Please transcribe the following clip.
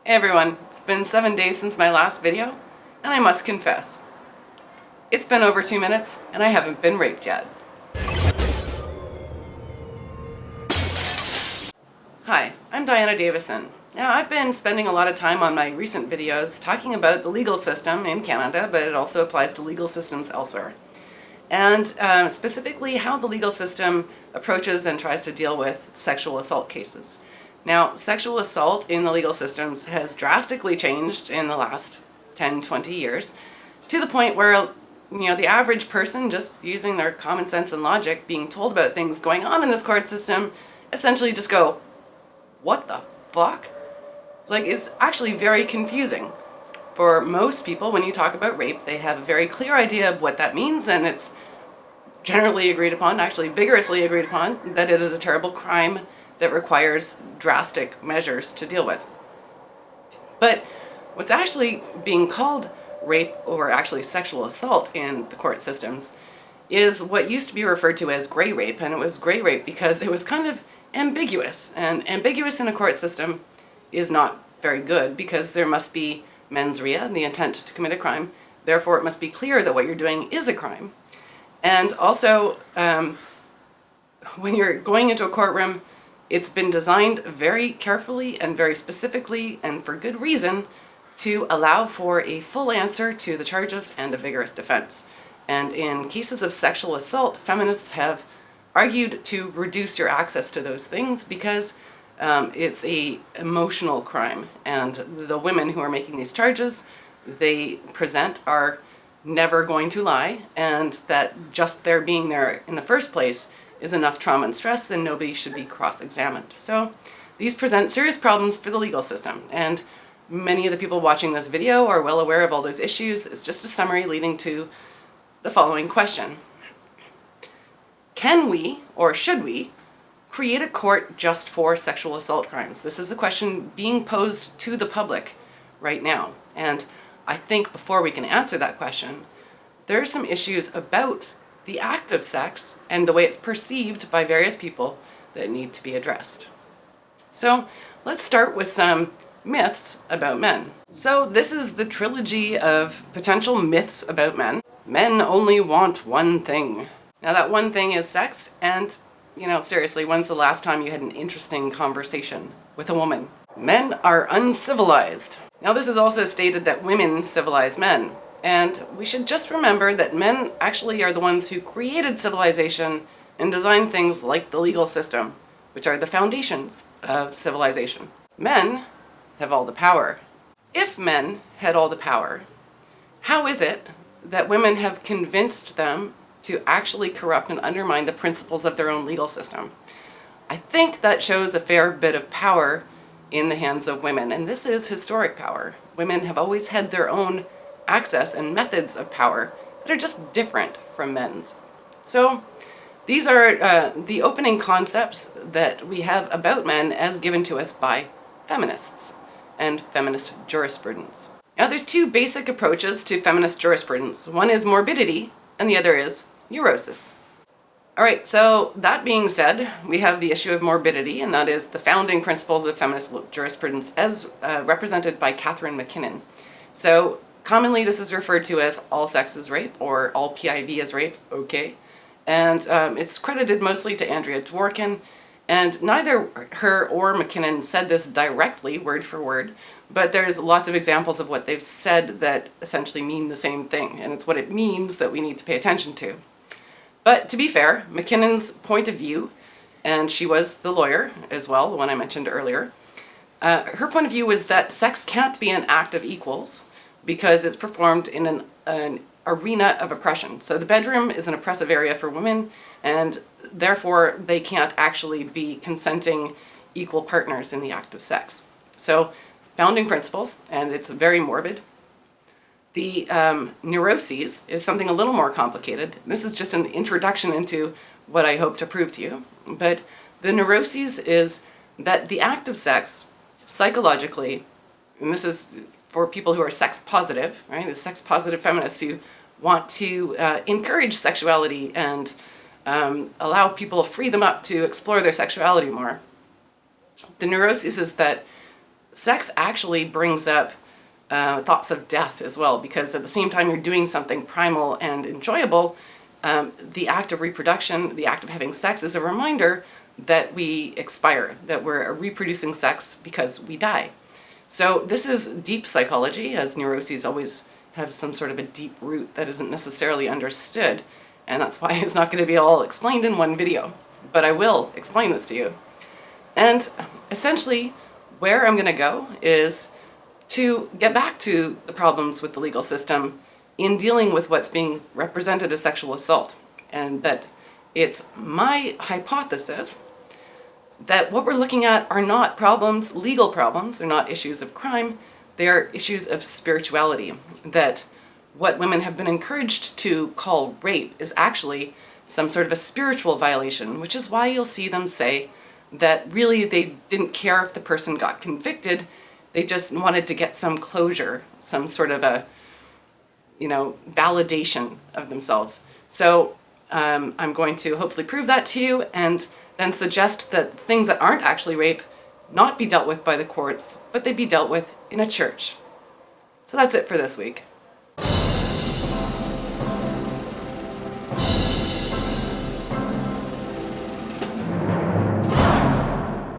Hey everyone, it's been 7 days since my last video, and I must confess, it's been over 2 minutes and I haven't been raped yet. Hi, I'm Diana Davison. Now, I've been spending a lot of time on my recent videos talking about the legal system in Canada, but it also applies to legal systems elsewhere. And specifically how the legal system approaches and tries to deal with sexual assault cases. Now, sexual assault in the legal systems has drastically changed in the last 10, 20 years to the point where, the average person just using their common sense and logic being told about things going on in this court system essentially just go, what the fuck? It's actually very confusing. For most people, when you talk about rape, they have a very clear idea of what that means, and it's generally agreed upon, actually vigorously agreed upon, that it is a terrible crime that requires drastic measures to deal with. But what's actually being called rape, or actually sexual assault in the court systems, is what used to be referred to as gray rape, and it was gray rape because it was kind of ambiguous, and ambiguous in a court system is not very good because there must be mens rea, the intent to commit a crime, therefore it must be clear that what you're doing is a crime. And also, when you're going into a courtroom, it's been designed very carefully and very specifically and for good reason to allow for a full answer to the charges and a vigorous defense. And in cases of sexual assault, feminists have argued to reduce your access to those things because it's an emotional crime, and the women who are making these charges, they present, are never going to lie, and that just their being there in the first place is enough trauma and stress, and nobody should be cross-examined. So these present serious problems for the legal system, and many of the people watching this video are well aware of all those issues. It's just a summary leading to the following question. Can we, or should we, create a court just for sexual assault crimes? This is a question being posed to the public right now. And I think before we can answer that question, there are some issues about the act of sex and the way it's perceived by various people that need to be addressed. So let's start with some myths about men. So this is the trilogy of potential myths about men. Men only want one thing. Now that one thing is sex, and seriously, when's the last time you had an interesting conversation with a woman? Men are uncivilized. Now this is also stated that women civilize men, and we should just remember that men actually are the ones who created civilization and designed things like the legal system, which are the foundations of civilization. Men have all the power. If men had all the power, how is it that women have convinced them to actually corrupt and undermine the principles of their own legal system? I think that shows a fair bit of power in the hands of women, and this is historic power. Women have always had their own access and methods of power that are just different from men's. So these are the opening concepts that we have about men as given to us by feminists and feminist jurisprudence. Now there's two basic approaches to feminist jurisprudence. One is morbidity and the other is neurosis. All right, so that being said, we have the issue of morbidity, and that is the founding principles of feminist jurisprudence as represented by Catherine MacKinnon. So commonly this is referred to as all sex is rape, or all PIV is rape, okay. And it's credited mostly to Andrea Dworkin, and neither her or MacKinnon said this directly, word for word, but there's lots of examples of what they've said that essentially mean the same thing, and it's what it means that we need to pay attention to. But to be fair, MacKinnon's point of view, and she was the lawyer as well, the one I mentioned earlier, her point of view was that sex can't be an act of equals because it's performed in an arena of oppression. So the bedroom is an oppressive area for women, and therefore they can't actually be consenting equal partners in the act of sex. So founding principles, and it's very morbid. The neuroses is something a little more complicated. This is just an introduction into what I hope to prove to you. But the neuroses is that the act of sex, psychologically, and this is for people who are sex positive, right? The sex positive feminists who want to encourage sexuality and allow people, free them up to explore their sexuality more. The neurosis is that sex actually brings up thoughts of death as well, because at the same time you're doing something primal and enjoyable, the act of reproduction, the act of having sex, is a reminder that we expire, that we're reproducing sex because we die. So this is deep psychology, as neuroses always have some sort of a deep root that isn't necessarily understood, and that's why it's not going to be all explained in one video. But I will explain this to you. And essentially, where I'm going to go is to get back to the problems with the legal system in dealing with what's being represented as sexual assault, and that it's my hypothesis that what we're looking at are not problems, legal problems, they're not issues of crime, they are issues of spirituality, that what women have been encouraged to call rape is actually some sort of a spiritual violation, which is why you'll see them say that really they didn't care if the person got convicted, they just wanted to get some closure, some sort of a, validation of themselves. So I'm going to hopefully prove that to you, and then suggest that things that aren't actually rape not be dealt with by the courts, but they be dealt with in a church. So that's it for this week.